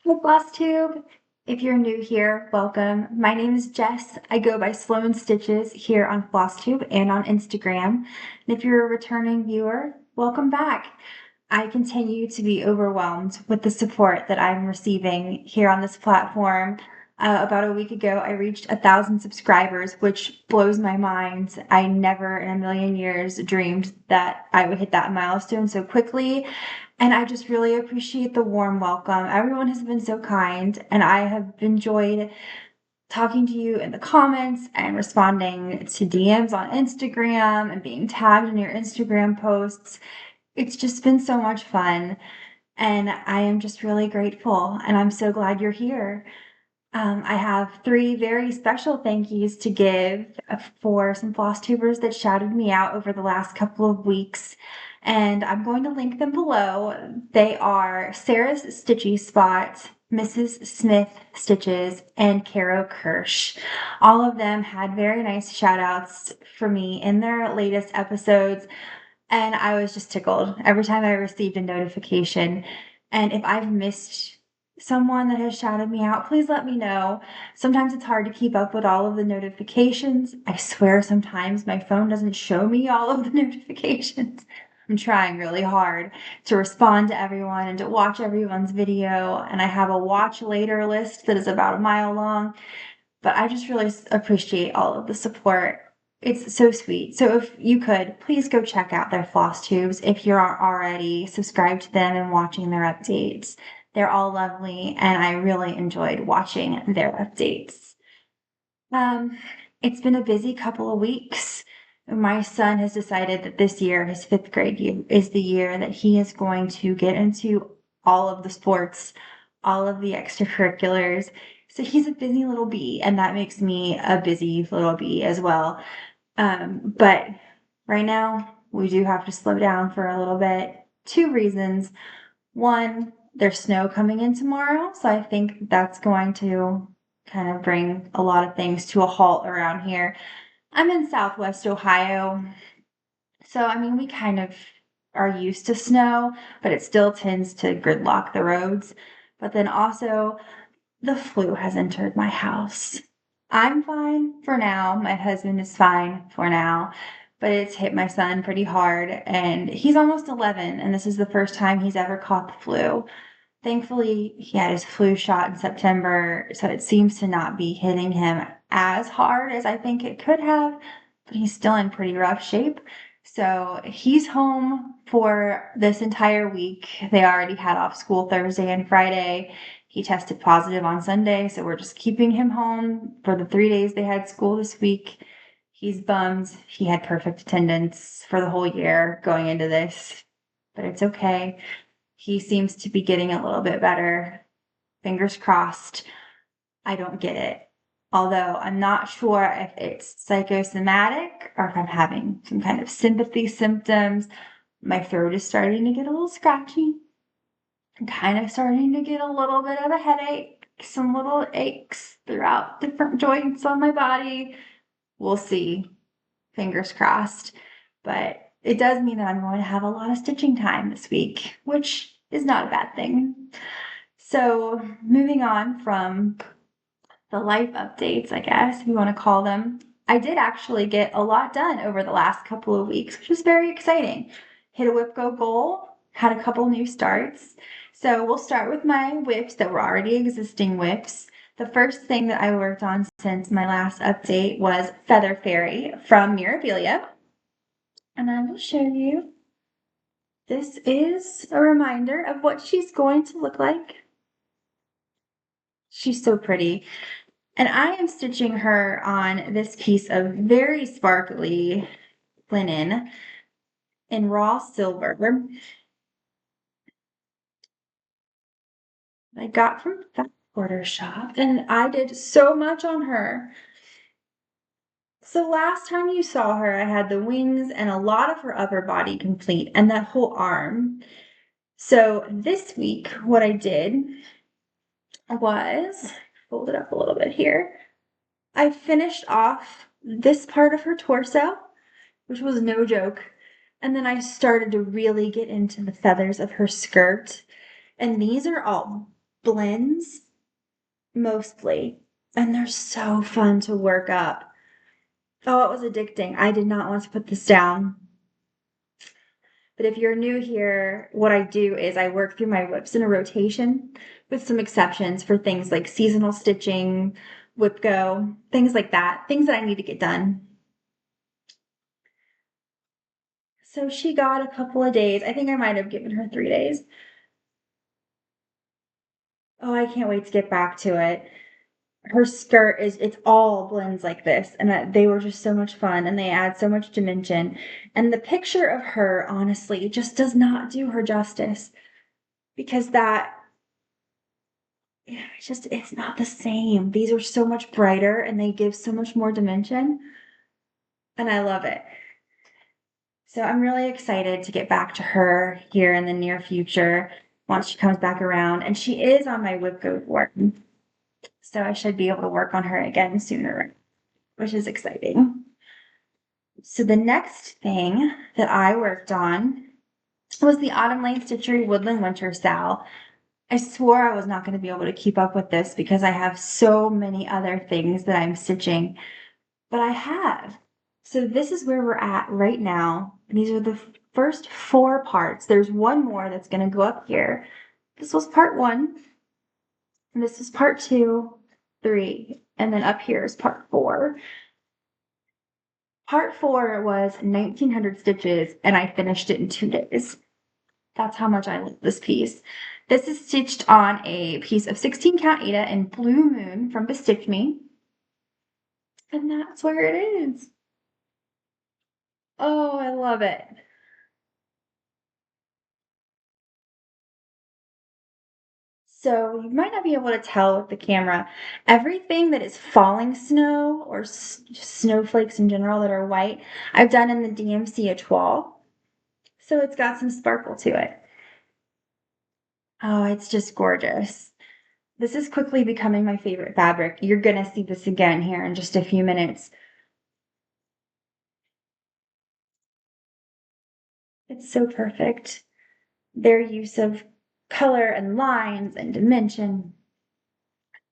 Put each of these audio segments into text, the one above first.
Hi, Flosstube. If you're new here, welcome. My name is Jess. I go by Slone Stitches here on Flosstube and on Instagram. And if you're a returning viewer, welcome back. I continue to be overwhelmed with the support that I'm receiving here on this platform. About a week ago, I reached 1,000 subscribers, which blows my mind. I never in a million years dreamed that I would hit that milestone so quickly. And I just really appreciate the warm welcome. Everyone has been so kind, and I have enjoyed talking to you in the comments and responding to DMs on Instagram and being tagged in your Instagram posts. It's just been so much fun, and I am just really grateful, and I'm so glad you're here. I have three very special thank yous to give for some Flosstubers that shouted me out over the last couple of weeks, and I'm going to link them below. They are Sarah's Stitchy Spot, Mrs. Smith Stitches, and Caro Kirsch. All of them had very nice shout outs for me in their latest episodes, and I was just tickled every time I received a notification. And if I've missed someone that has shouted me out, please let me know. Sometimes it's hard to keep up with all of the notifications. I swear sometimes my phone doesn't show me all of the notifications. I'm trying really hard to respond to everyone and to watch everyone's video. And I have a watch later list that is about a mile long. But I just really appreciate all of the support. It's so sweet. So if you could, please go check out their floss tubes if you're already subscribed to them and watching their updates. They're all lovely, and I really enjoyed watching their updates. Um, it's been a busy couple of weeks. My son has decided that this year, his fifth grade year, is the year that he is going to get into all of the sports, all of the extracurriculars. So he's a busy little bee, and that makes me a busy little bee as well. But right now, we do have to slow down for a little bit. Two reasons. One, there's snow coming in tomorrow, so I think that's going to kind of bring a lot of things to a halt around here. I'm in Southwest Ohio, so I mean, we kind of are used to snow, but it still tends to gridlock the roads. But then also, the flu has entered my house. I'm fine for now. My husband is fine for now, but it's hit my son pretty hard, and he's almost 11, and this is the first time he's ever caught the flu. Thankfully, he had his flu shot in September, so it seems to not be hitting him as hard as I think it could have, but he's still in pretty rough shape. So he's home for this entire week. They already had off school Thursday and Friday. He tested positive on Sunday, so we're just keeping him home for the 3 days they had school this week. He's bummed. He had perfect attendance for the whole year going into this, but it's okay. He seems to be getting a little bit better. Fingers crossed. I don't get it. Although I'm not sure if it's psychosomatic or if I'm having some kind of sympathy symptoms. My throat is starting to get a little scratchy. I'm kind of starting to get a little bit of a headache, some little aches throughout different joints on my body. We'll see. Fingers crossed. But it does mean that I'm going to have a lot of stitching time this week, which is not a bad thing. So moving on from the life updates, I guess, if you want to call them, I did actually get a lot done over the last couple of weeks, which was very exciting. Hit a whip go goal, had a couple new starts. So we'll start with my whips that were already existing whips. The first thing that I worked on since my last update was Feather Fairy from Mirabilia. And I will show you. This is a reminder of what she's going to look like. She's so pretty. And I am stitching her on this piece of very sparkly linen in raw silver. I got from that quarter shop, and I did so much on her. So last time you saw her, I had the wings and a lot of her upper body complete and that whole arm. So this week, what I did was, fold it up a little bit here. I finished off this part of her torso, which was no joke. And then I started to really get into the feathers of her skirt. And these are all blends mostly, and they're so fun to work up. Oh, it was addicting. I did not want to put this down. But if you're new here, what I do is I work through my whips in a rotation with some exceptions for things like seasonal stitching, whip go, things like that, things that I need to get done. So she got a couple of days. I think I might have given her 3 days. Oh, I can't wait to get back to it. Her skirt it's all blends like this, and they were just so much fun, and they add so much dimension. And the picture of her, honestly, just does not do her justice because it's not the same. These are so much brighter and they give so much more dimension, and I love it. So I'm really excited to get back to her here in the near future once she comes back around, and she is on my whip go board. So I should be able to work on her again sooner, which is exciting. So the next thing that I worked on was the Autumn Lane Stitchery Woodland Winter Sal. I swore I was not going to be able to keep up with this because I have so many other things that I'm stitching, but I have. So this is where we're at right now. These are the first 4 parts. There's one more that's going to go up here. This was part 1, and this is part 2, 3, and then up here is part 4. Part 4 was 1,900 stitches, and I finished it in 2 days. That's how much I love this piece. This is stitched on a piece of 16 count Aida in Blue Moon from Bestitch Me. And that's where it is. Oh, I love it. So you might not be able to tell with the camera. Everything that is falling snow or snowflakes in general that are white, I've done in the DMC Etoile. So it's got some sparkle to it. Oh, it's just gorgeous. This is quickly becoming my favorite fabric. You're going to see this again here in just a few minutes. It's so perfect. Their use of color and lines and dimension.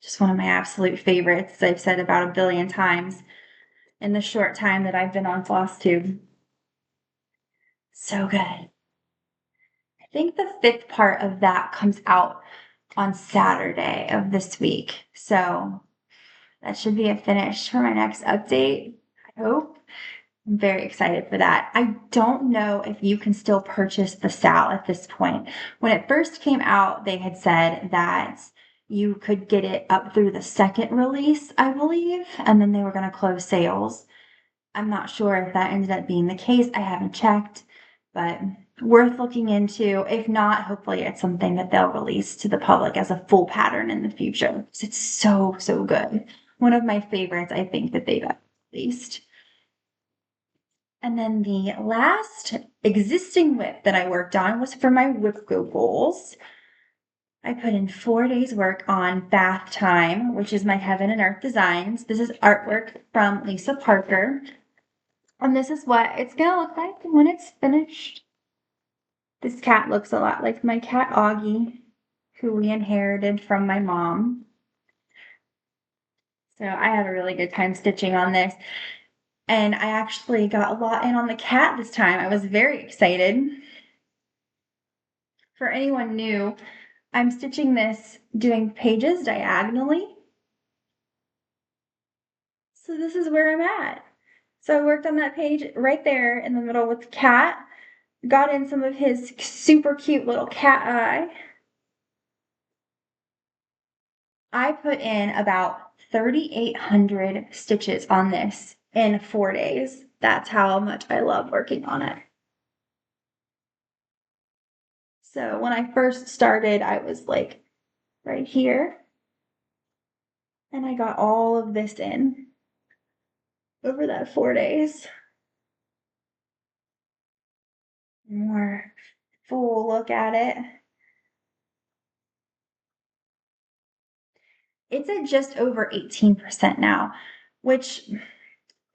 Just one of my absolute favorites, as I've said about a billion times in the short time that I've been on Flosstube. So good. I think the 5th part of that comes out on Saturday of this week. So that should be a finish for my next update, I hope. I'm very excited for that. I don't know if you can still purchase the Sal at this point. When it first came out, they had said that you could get it up through the 2nd release, I believe, and then they were going to close sales. I'm not sure if that ended up being the case. I haven't checked, but worth looking into. If not, hopefully it's something that they'll release to the public as a full pattern in the future. It's so, so good. One of my favorites, I think, that they've released. And then the last existing whip that I worked on was for my whip go goals. I put in 4 days work on Bath Time, which is my Heaven and Earth designs. This is artwork from Lisa Parker. And this is what it's going to look like when it's finished. This cat looks a lot like my cat Augie, who we inherited from my mom. So I had a really good time stitching on this. And I actually got a lot in on the cat this time. I was very excited. For anyone new, I'm stitching this doing pages diagonally. So this is where I'm at. So I worked on that page right there in the middle with the cat. Got in some of his super cute little cat eye. I put in about 3,800 stitches on this in 4 days. That's how much I love working on it. So when I first started, I was like right here. And I got all of this in over that 4 days. More full look at it. It's at just over 18% now, which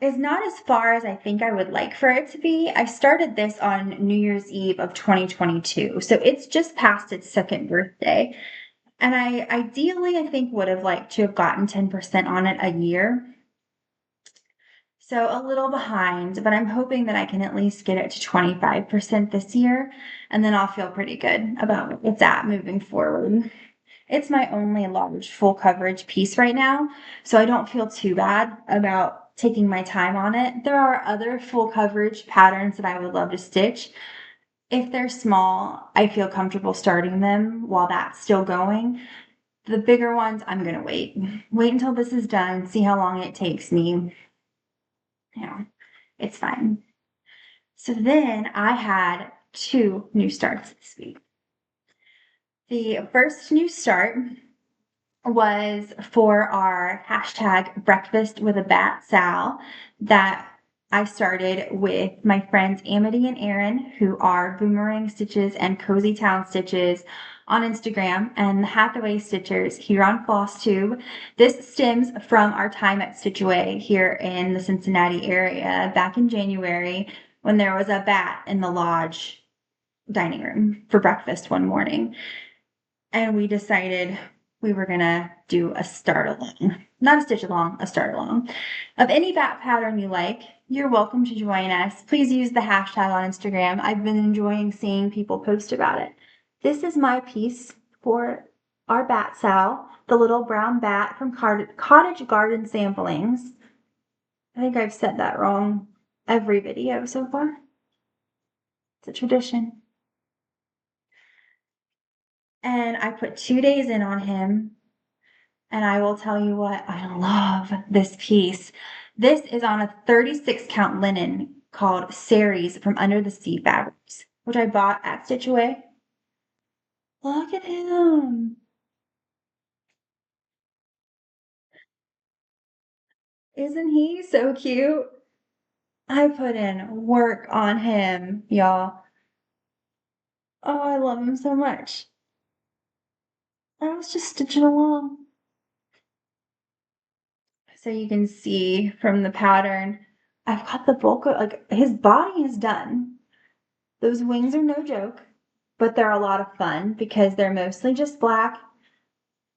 is not as far as I think I would like for it to be. I started this on New Year's Eve of 2022, so it's just past its 2nd birthday. And I ideally, I think, would have liked to have gotten 10% on it a year. So a little behind, but I'm hoping that I can at least get it to 25% this year, and then I'll feel pretty good about what's at moving forward. It's my only large full coverage piece right now, so I don't feel too bad about taking my time on it. There are other full coverage patterns that I would love to stitch. If they're small, I feel comfortable starting them while that's still going. The bigger ones, I'm going to wait. Wait until this is done, see how long it takes me. It's fine. So then I had 2 new starts this week. The first new start was for our hashtag breakfast with a bat Sal that I started with my friends Amity and Aaron, who are Boomerang Stitches and Cozy Town Stitches on Instagram, and the Hathaway Stitchers here on Flosstube. This stems from our time at Stitch Away here in the Cincinnati area back in January when there was a bat in the lodge dining room for breakfast one morning. And we decided we were gonna do a start along. Not a stitch along, a start along. Of any bat pattern you like, you're welcome to join us. Please use the hashtag on Instagram. I've been enjoying seeing people post about it. This is my piece for our bat Sal, the little brown bat from Cottage Garden Samplings. I think I've said that wrong every video so far. It's a tradition. And I put 2 days in on him. And I will tell you what, I love this piece. This is on a 36 count linen called Saries from Under the Sea Fabrics, which I bought at Stitch Away. Look at him. Isn't he so cute? I put in work on him, y'all. Oh, I love him so much. I was just stitching along. So you can see from the pattern, I've got the bulk of, like, his body is done. Those wings are no joke, but they're a lot of fun because they're mostly just black,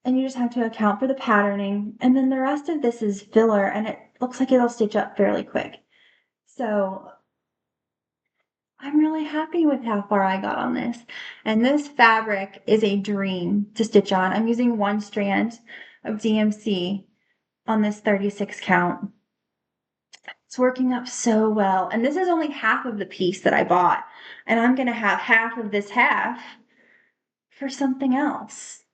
and you just have to account for the patterning. And then the rest of this is filler, and it looks like it'll stitch up fairly quick. So I'm really happy with how far I got on this. And this fabric is a dream to stitch on. I'm using 1 strand of DMC on this 36 count. It's working up so well. And this is only half of the piece that I bought. And I'm going to have half of this half for something else.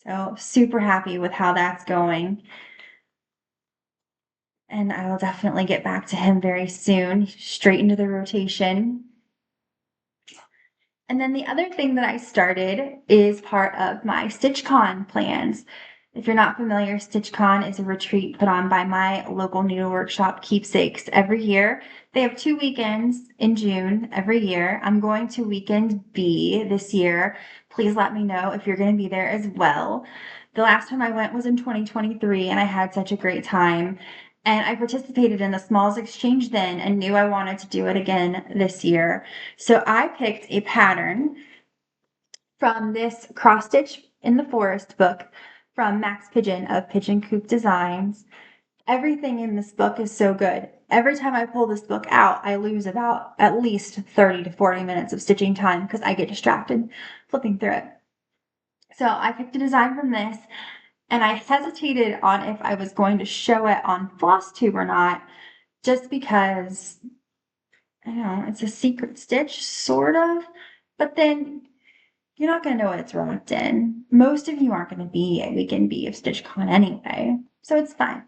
So super happy with how that's going. And I will definitely get back to him very soon, straight into the rotation. And then the other thing that I started is part of my StitchCon plans. If you're not familiar, StitchCon is a retreat put on by my local needle workshop Keepsakes every year. They have 2 weekends in June every year. I'm going to weekend B this year. Please let me know if you're going to be there as well. The last time I went was in 2023 and I had such a great time. And I participated in the Smalls Exchange then and knew I wanted to do it again this year. So I picked a pattern from this Cross Stitch in the Forest book from Max Pigeon of Pigeon Coop Designs. Everything in this book is so good. Every time I pull this book out, I lose about at least 30 to 40 minutes of stitching time because I get distracted flipping through it. So I picked a design from this, and I hesitated on if I was going to show it on Flosstube or not, just because, I don't know, it's a secret stitch, sort of, but then you're not going to know what it's wrapped in. Most of you aren't going to be at Weekend B of StitchCon anyway, so it's fine.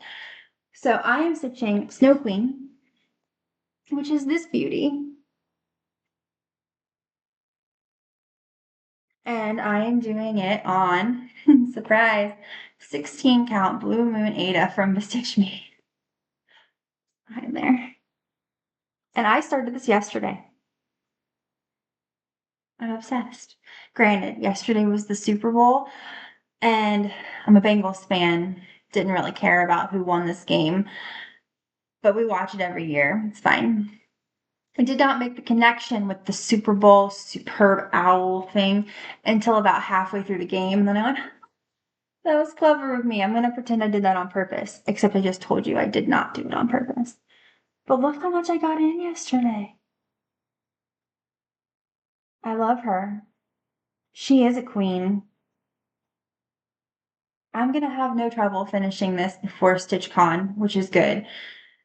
So I am stitching Snow Queen, which is this beauty. And I am doing it on, surprise, 16 count Blue Moon Aida from Stitch Me. I'm there. And I started this yesterday. I'm obsessed. Granted, yesterday was the Super Bowl, and I'm a Bengals fan. Didn't really care about who won this game, but we watch it every year. It's fine. I did not make the connection with the Super Bowl superb owl thing until about halfway through the game. And then I went, that was clever of me. I'm going to pretend I did that on purpose, except I just told you I did not do it on purpose. But look how much I got in yesterday. I love her. She is a queen. I'm going to have no trouble finishing this before StitchCon, which is good.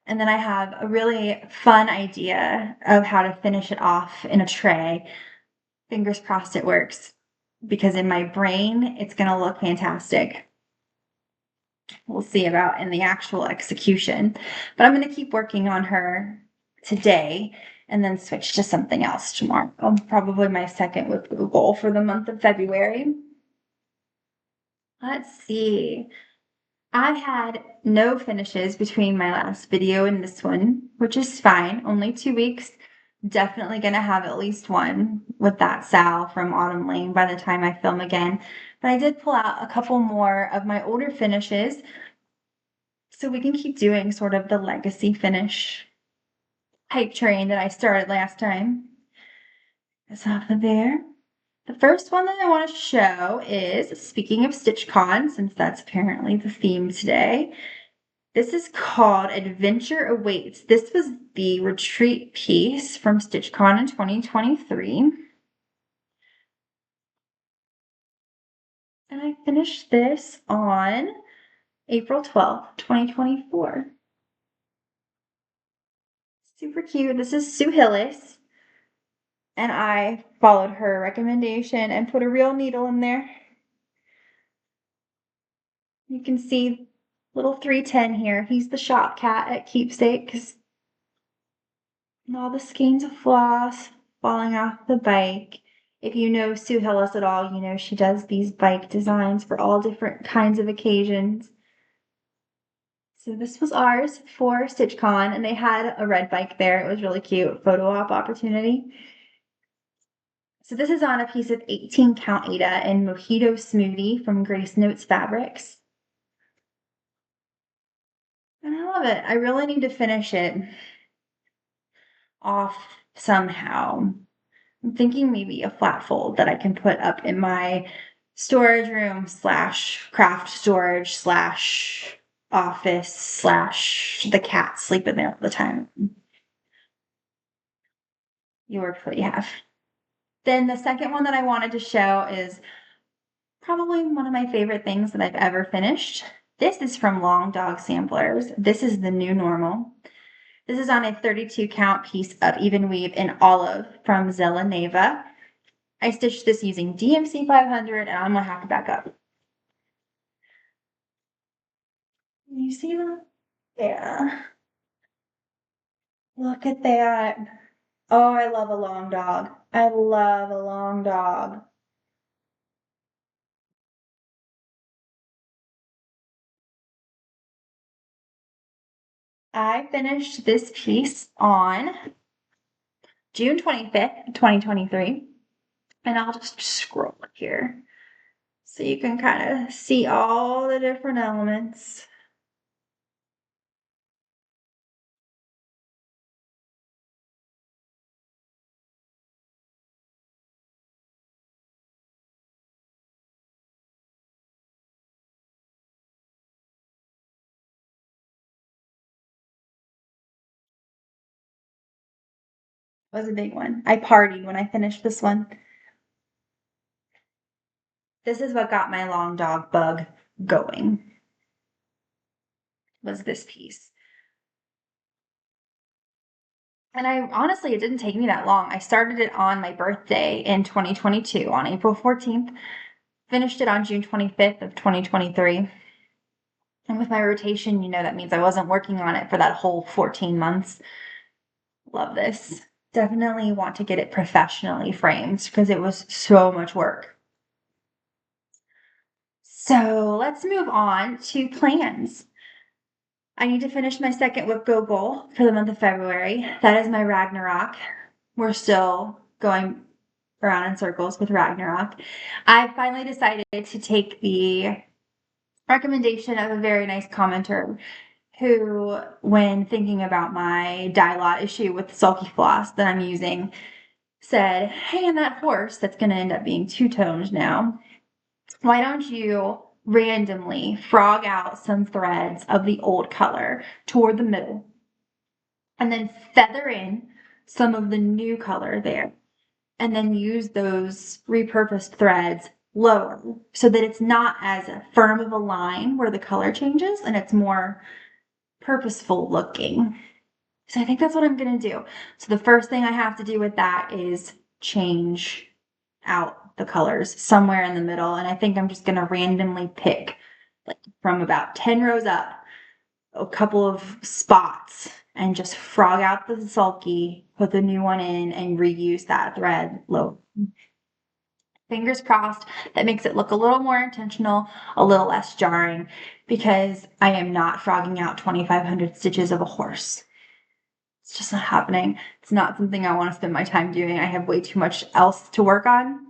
And then I have a really fun idea of how to finish it off in a tray. Fingers crossed it works, because in my brain, it's going to look fantastic. We'll see about in the actual execution. But I'm going to keep working on her today and then switch to something else tomorrow. Probably my second with Google for the month of February. Let's see. I had no finishes between my last video and this one, which is fine. Only 2 weeks. Definitely going to have at least one with that Sal from Autumn Lane by the time I film again. But I did pull out a couple more of my older finishes so we can keep doing sort of the legacy finish hype train that I started last time. That's off of there. The first one that I want to show is, speaking of StitchCon, since that's apparently the theme today, this is called Adventure Awaits. This was the retreat piece from StitchCon in 2023. And I finished this on April 12th, 2024. Super cute. This is Sue Hillis. And I followed her recommendation and put a real needle in there. You can see little 310 here. He's the shop cat at Keepsakes. And all the skeins of floss falling off the bike. If you know Sue Hillis at all, you know she does these bike designs for all different kinds of occasions. So this was ours for StitchCon, and they had a red bike there. It was really cute. Photo op opportunity. So this is on a piece of 18 count Aida in Mojito Smoothie from Grace Notes Fabrics. And I love it. I really need to finish it off somehow. I'm thinking maybe a flat fold that I can put up in my storage room / craft storage / office / the cats sleep in there all the time. You work what you have. Then the second one that I wanted to show is probably one of my favorite things that I've ever finished. This is from Long Dog Samplers. This is the new normal. This is on a 32 count piece of even weave in olive from Zella Neva. I stitched this using DMC 500, and I'm gonna have to back up. You see that? Yeah. Look at that. Oh, I love a long dog. I love a long dog. I finished this piece on June 25th, 2023. And I'll just scroll here so you can kind of see all the different elements. Was a big one. I partied when I finished this one. This is what got my long dog bug going, was this piece. And it didn't take me that long. I started it on my birthday in 2022 on April 14th, finished it on June 25th of 2023. And with my rotation, that means I wasn't working on it for that whole 14 months. Love this. Definitely want to get it professionally framed because it was so much work. So let's move on to plans. I need to finish my second Whip Go goal for the month of February. That is my Ragnarok. We're still going around in circles with Ragnarok. I finally decided to take the recommendation of a very nice commenter who, when thinking about my dye lot issue with the sulky floss that I'm using, said, hey, and that horse that's going to end up being two-toned now, why don't you randomly frog out some threads of the old color toward the middle and then feather in some of the new color there, and then use those repurposed threads lower so that it's not as firm of a line where the color changes and it's more purposeful looking. So I think that's what I'm going to do. So the first thing I have to do with that is change out the colors somewhere in the middle. And I think I'm just going to randomly pick, like, from about 10 rows up, a couple of spots and just frog out the sulky, put the new one in, and reuse that thread low. Fingers crossed, that makes it look a little more intentional, a little less jarring, because I am not frogging out 2,500 stitches of a horse. It's just not happening. It's not something I want to spend my time doing. I have way too much else to work on.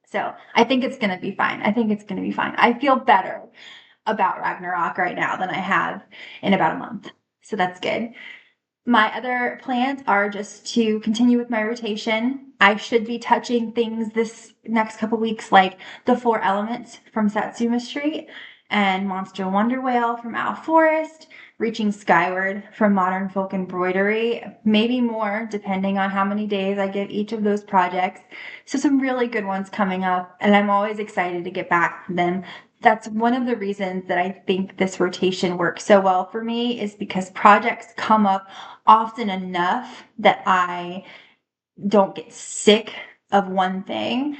So I think it's going to be fine. I think it's going to be fine. I feel better about Ragnarok right now than I have in about a month. So that's good. My other plans are just to continue with my rotation. I should be touching things this next couple weeks, like the 4 Elements from Satsuma Street and Monster Wonder Whale from Owl Forest, Reaching Skyward from Modern Folk Embroidery, maybe more depending on how many days I give each of those projects. So some really good ones coming up, and I'm always excited to get back to them. That's one of the reasons that I think this rotation works so well for me, is because projects come up often enough that I don't get sick of one thing,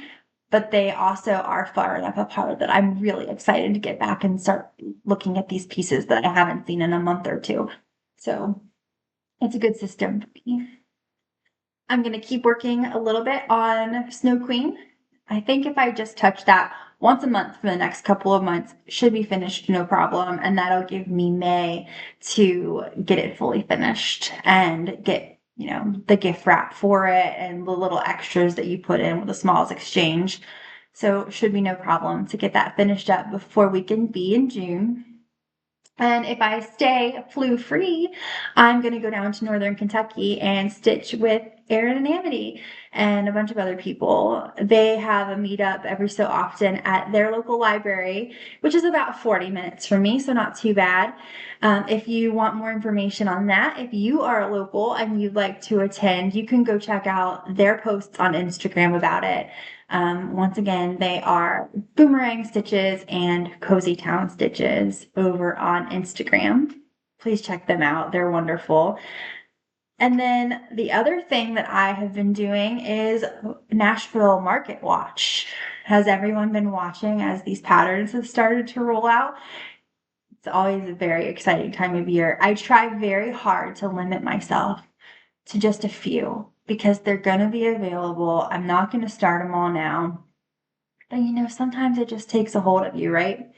but they also are far enough apart that I'm really excited to get back and start looking at these pieces that I haven't seen in a month or two. So it's a good system for me. I'm going to keep working a little bit on Snow Queen. I think if I just touch that once a month for the next couple of months, should be finished no problem. And that'll give me May to get it fully finished and get, the gift wrap for it and the little extras that you put in with the smalls exchange. So should be no problem to get that finished up before we can be in June. And if I stay flu free, I'm going to go down to Northern Kentucky and stitch with Erin and Amity and a bunch of other people. They have a meetup every so often at their local library, which is about 40 minutes from me, so not too bad. If you want more information on that, if you are local and you'd like to attend, you can go check out their posts on Instagram about it. Once again, they are Boomerang Stitches and Cozy Town Stitches over on Instagram. Please check them out. They're wonderful. And then the other thing that I have been doing is Nashville Market Watch. Has everyone been watching as these patterns have started to roll out? It's always a very exciting time of year. I try very hard to limit myself to just a few because they're going to be available. I'm not going to start them all now. But sometimes it just takes a hold of you, right?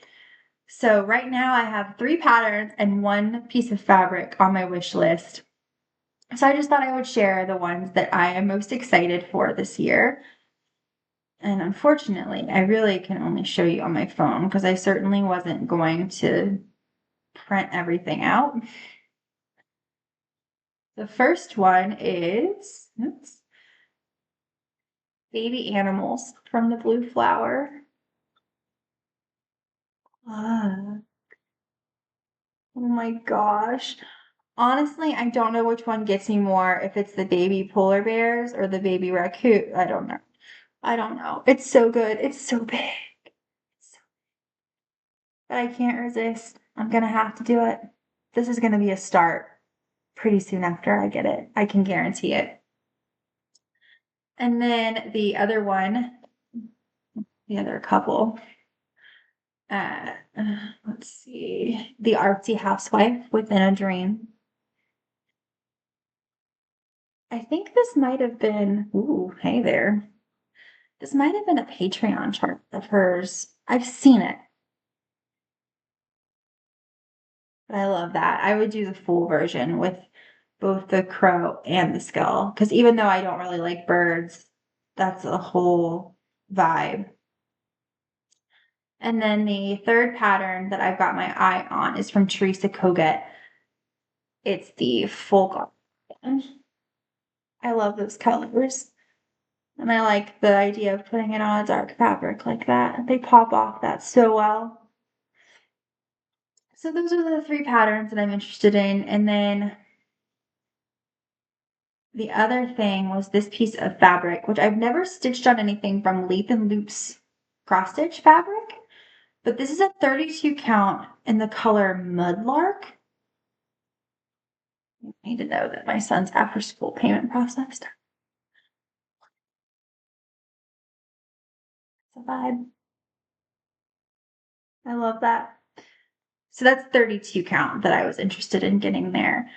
So right now I have 3 patterns and 1 piece of fabric on my wish list. So I just thought I would share the ones that I am most excited for this year. And unfortunately, I really can only show you on my phone because I certainly wasn't going to print everything out. The first one is, Baby Animals from the Blue Flower. Oh my gosh. Honestly, I don't know which one gets me more, if it's the baby polar bears or the baby raccoon. I don't know. It's so good. It's so big. But I can't resist. I'm going to have to do it. This is going to be a start pretty soon after I get it. I can guarantee it. And then the other couple, let's see, The Artsy Housewife Within a Dream. I think this might have been, ooh, hey there. This might have been a Patreon chart of hers. I've seen it. But I love that. I would do the full version with both the crow and the skull. Because even though I don't really like birds, that's a whole vibe. And then the third pattern that I've got my eye on is from Teresa Kogut, it's the full cardigan. I love those colors. And I like the idea of putting it on a dark fabric like that. They pop off that so well. So those are the 3 patterns that I'm interested in. And then the other thing was this piece of fabric, which I've never stitched on anything from Leap and Loop's cross stitch fabric, but this is a 32 count in the color Mudlark. I need to know that my son's after school payment processed. It's a vibe. I love that. So that's 32 count that I was interested in getting there.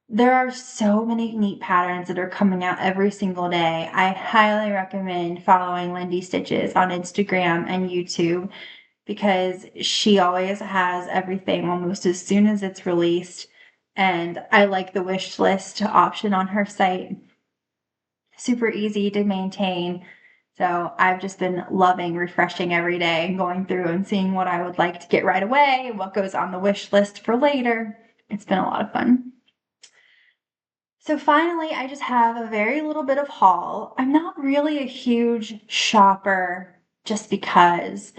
There are so many neat patterns that are coming out every single day. I highly recommend following Lindy Stitches on Instagram and YouTube because she always has everything almost as soon as it's released. And I like the wish list option on her site. Super easy to maintain. So I've just been loving refreshing every day and going through and seeing what I would like to get right away and what goes on the wish list for later. It's been a lot of fun. So finally, I just have a very little bit of haul. I'm not really a huge shopper just because,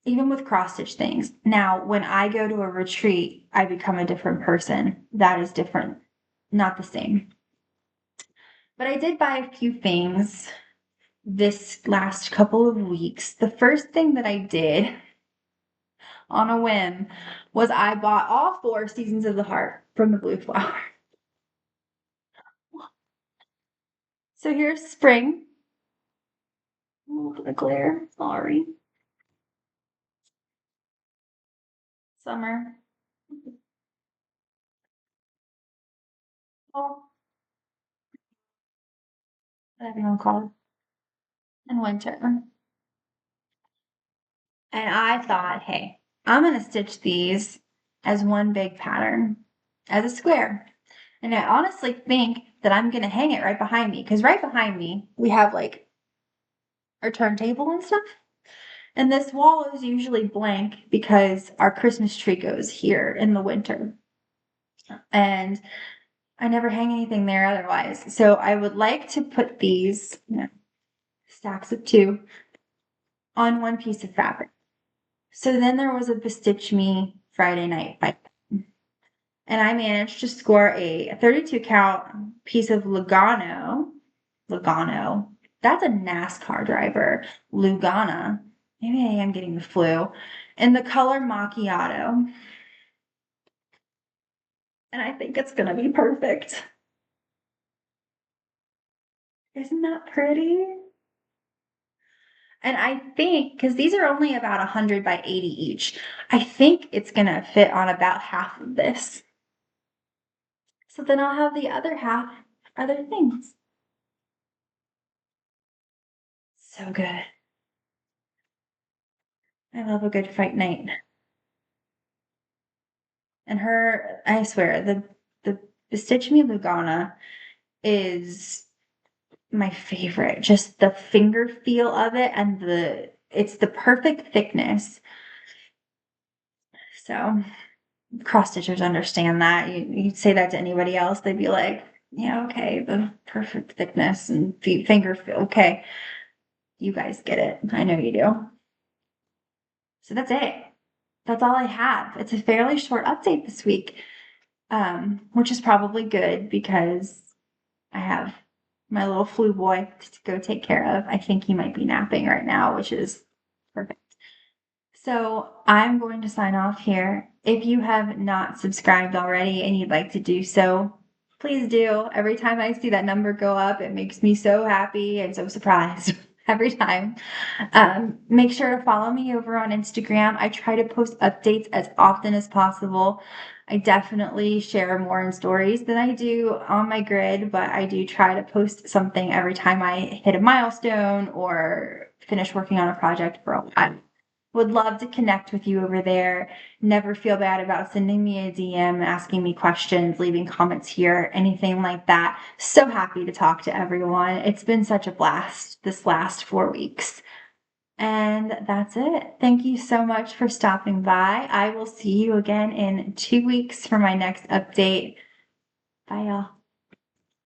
even with cross stitch things. Now, when I go to a retreat, I become a different person. That is different, not the same. But I did buy a few things this last couple of weeks. The first thing that I did on a whim was I bought all 4 Seasons of the Heart from the Blue Flower. So here's spring. A little bit of glare, sorry. Summer. Fall. Whatever you want to call it. And winter. And I thought, hey, I'm going to stitch these as one big pattern, as a square. And I honestly think that I'm going to hang it right behind me, because right behind me, we have like our turntable and stuff. And this wall is usually blank because our Christmas tree goes here in the winter. And I never hang anything there otherwise. So I would like to put these stacks of 2 on one piece of fabric. So then there was a Bestitch Me Friday night fight. And I managed to score a 32 count piece of Lugano. Lugano. That's a NASCAR driver. Lugana. Maybe I am getting the flu. In the color macchiato. And I think it's going to be perfect. Isn't that pretty? And I think, because these are only about 100 by 80 each, I think it's going to fit on about half of this. So then I'll have the other half, other things. So good. I love a good fight night. And her, I swear, the Stitch Me Lugana is my favorite. Just the finger feel of it and it's the perfect thickness. So cross stitchers understand that. You say that to anybody else, they'd be like, yeah, okay, the perfect thickness and finger feel. Okay, you guys get it. I know you do. So that's it. That's all I have. It's a fairly short update this week, which is probably good because I have my little flu boy to go take care of. I think he might be napping right now, which is perfect. So I'm going to sign off here. If you have not subscribed already and you'd like to do so, please do. Every time I see that number go up, it makes me so happy and so surprised every time. Make sure to follow me over on Instagram. I try to post updates as often as possible. I definitely share more in stories than I do on my grid, but I do try to post something every time I hit a milestone or finish working on a project for a while. Would love to connect with you over there. Never feel bad about sending me a DM, asking me questions, leaving comments here, anything like that. So happy to talk to everyone. It's been such a blast this last 4 weeks. And that's it. Thank you so much for stopping by. I will see you again in 2 weeks for my next update. Bye, y'all.